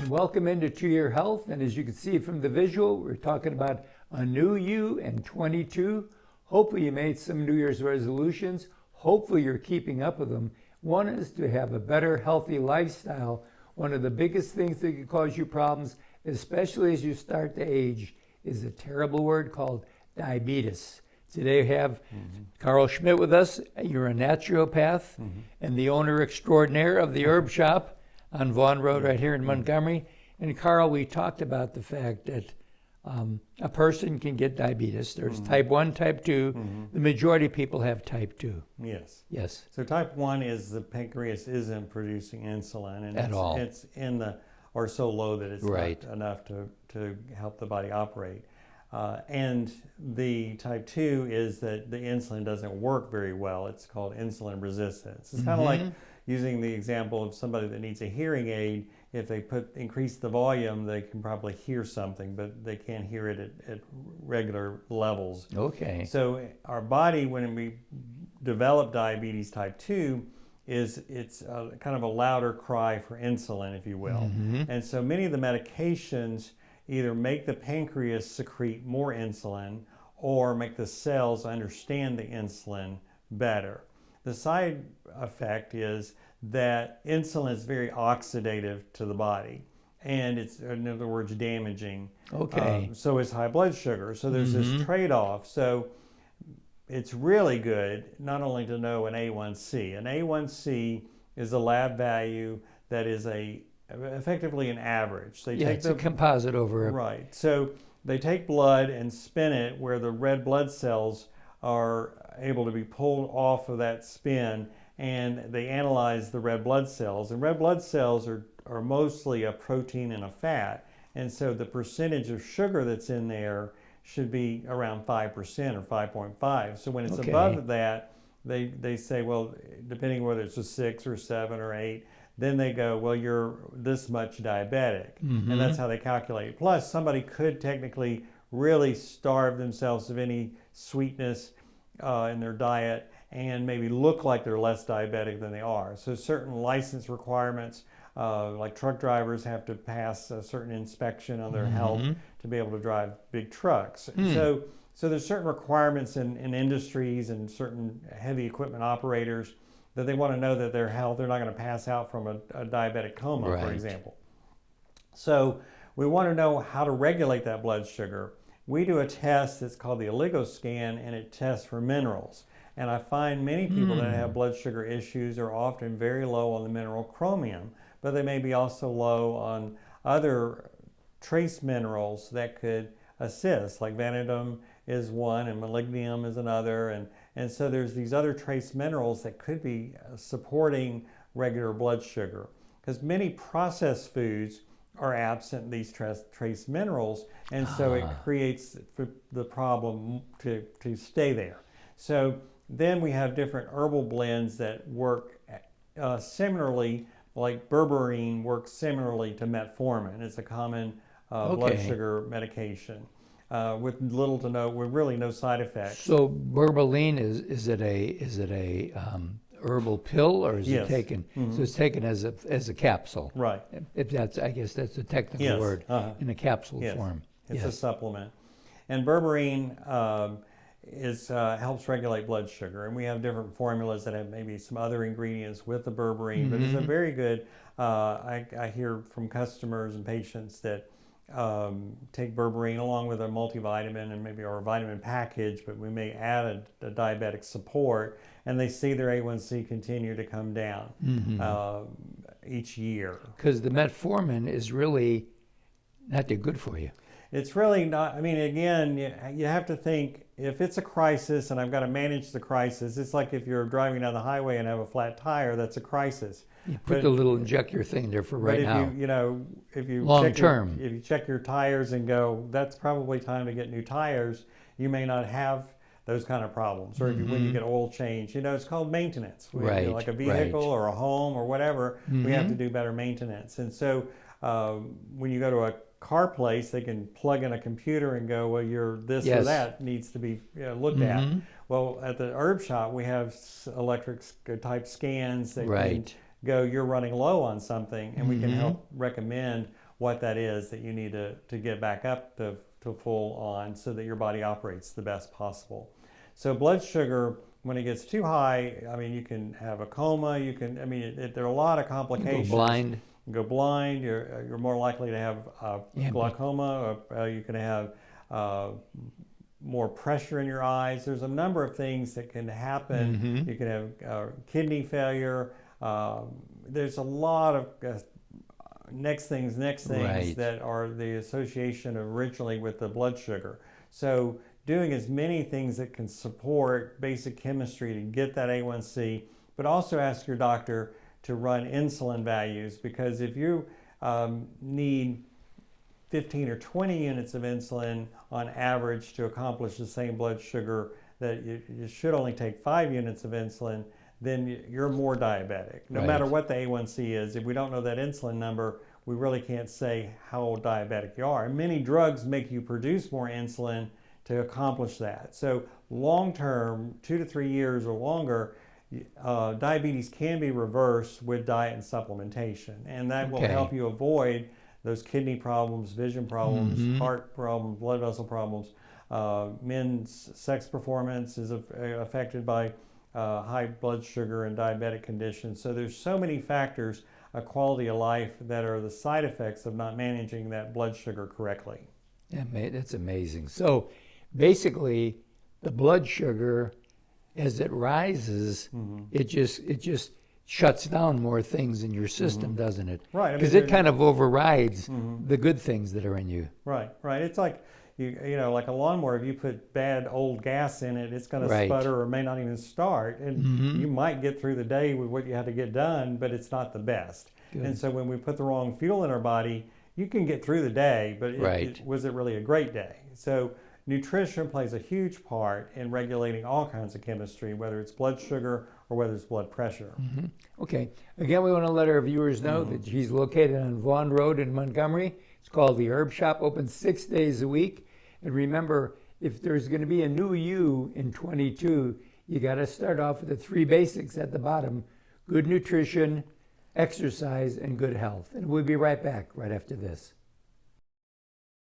welcome into To Your Health. And as you can see from the visual, we're talking about a new you in 22. Hopefully you made some New Year's resolutions. Hopefully you're keeping up with them. One is to have a better, healthy lifestyle. One of the biggest things that can cause you problems, especially as you start to age, is a terrible word called diabetes. Today we have Carl Schmidt with us. You're a naturopath and the owner extraordinaire of the Herb Shop on Vaughan Road right here in Montgomery. And Carl, we talked about the fact that a person can get diabetes. There's type 1, type 2. The majority of people have type 2. Yes. Yes. So type 1 is the pancreas isn't producing insulin. And At all. It's in the, or so low that it's Right. not enough to help the body operate. And the type 2 is that the insulin doesn't work very well. It's called insulin resistance. It's kind of like using the example of somebody that needs a hearing aid. If they increase the volume, they can probably hear something, but they can't hear it at regular levels. Okay. So our body, when we develop diabetes type 2, it's kind of a louder cry for insulin, if you will. And so many of the medications either make the pancreas secrete more insulin or make the cells understand the insulin better. The side effect is that insulin is very oxidative to the body, and it's, in other words, damaging. Okay. So is high blood sugar. So there's this trade-off. So it's really good not only to know an A1C. An A1C is a lab value that is effectively an average. They take it's a composite over Right. So they take blood and spin it where the red blood cells are able to be pulled off of that spin, and they analyze the red blood cells. And red blood cells are mostly a protein and a fat. And so the percentage of sugar that's in there should be around 5% or 5.5. So when it's above that, they say, well, depending whether it's a 6 or 7 or 8, then they go, well, you're this much diabetic. And that's how they calculate. Plus, somebody could technically really starve themselves of any sweetness in their diet and maybe look like they're less diabetic than they are. So certain license requirements, like truck drivers have to pass a certain inspection on their health to be able to drive big trucks. So there's certain requirements in industries and certain heavy equipment operators that they want to know that their health, they're not going to pass out from a diabetic coma, for example. So we want to know how to regulate that blood sugar. We do a test that's called the Oligoscan, and it tests for minerals. And I find many people that have blood sugar issues are often very low on the mineral chromium, but they may be also low on other trace minerals that could assist, like vanadium is one and molybdenum is another. And so there's these other trace minerals that could be supporting regular blood sugar. Because many processed foods are absent these trace minerals, and so it creates the problem to stay there. So then we have different herbal blends that work similarly, like Berberine works similarly to metformin. It's a common blood sugar medication with little to no, with really no side effects. So Berberine is it a herbal pill, or is it taken? So it's taken as a capsule. Right. If that's, I guess that's the technical word, in a capsule form. It's a supplement. And Berberine helps regulate blood sugar, and we have different formulas that have maybe some other ingredients with the Berberine, but it's a very good, I hear from customers and patients that take Berberine along with a multivitamin and maybe or a vitamin package, but we may add a diabetic support, and they see their A1C continue to come down each year. Because the metformin is really not that good for you. It's really not. I mean, again, you have to think, if it's a crisis and I've got to manage the crisis, it's like if you're driving down the highway and have a flat tire, that's a crisis. You put the little injector thing there for right now. If you long term, if you check your tires and go, that's probably time to get new tires, you may not have those kind of problems. Or when you get oil change, it's called maintenance. Like a vehicle or a home or whatever, we have to do better maintenance. And so when you go to a car place, they can plug in a computer and go, well, your this or that needs to be looked at. Well, at the herb shop, we have electric type scans that can go, you're running low on something, and we can help recommend what that is that you need to get back up to full on so that your body operates the best possible. So blood sugar, when it gets too high, I mean, you can have a coma. You can, I mean, there are a lot of complications. Go blind. You go blind. You're more likely to have glaucoma. Or, you can have more pressure in your eyes. There's a number of things that can happen. You can have kidney failure. There's a lot of next things Right. that are the association originally with the blood sugar. So doing as many things that can support basic chemistry to get that A1C, but also ask your doctor to run insulin values, because if you need 15 or 20 units of insulin on average to accomplish the same blood sugar, that you should only take 5 units of insulin, then you're more diabetic. No Right. matter what the A1C is, if we don't know that insulin number, we really can't say how diabetic you are. And many drugs make you produce more insulin to accomplish that. So long term, 2 to 3 years or longer, diabetes can be reversed with diet and supplementation. And that will help you avoid those kidney problems, vision problems, heart problems, blood vessel problems. Men's sex performance is affected by high blood sugar and diabetic conditions. So there's so many factors, quality of life, that are the side effects of not managing that blood sugar correctly. Yeah, that's amazing. So basically, the blood sugar, as it rises, it just shuts down more things in your system, doesn't it? Right. Because it kind of overrides the good things that are in you. Right. It's like, you know, like a lawnmower. If you put bad old gas in it, it's going to Right. sputter or may not even start. And you might get through the day with what you had to get done, but it's not the best. Good. And so when we put the wrong fuel in our body, you can get through the day, but was it really a great day? So nutrition plays a huge part in regulating all kinds of chemistry, whether it's blood sugar or whether it's blood pressure. Okay. Again, we want to let our viewers know that she's located on Vaughan Road in Montgomery. It's called the Herb Shop, open 6 days a week. And remember, if there's going to be a new you in 22, you got to start off with the 3 basics at the bottom: good nutrition, exercise, and good health. And we'll be right back right after this.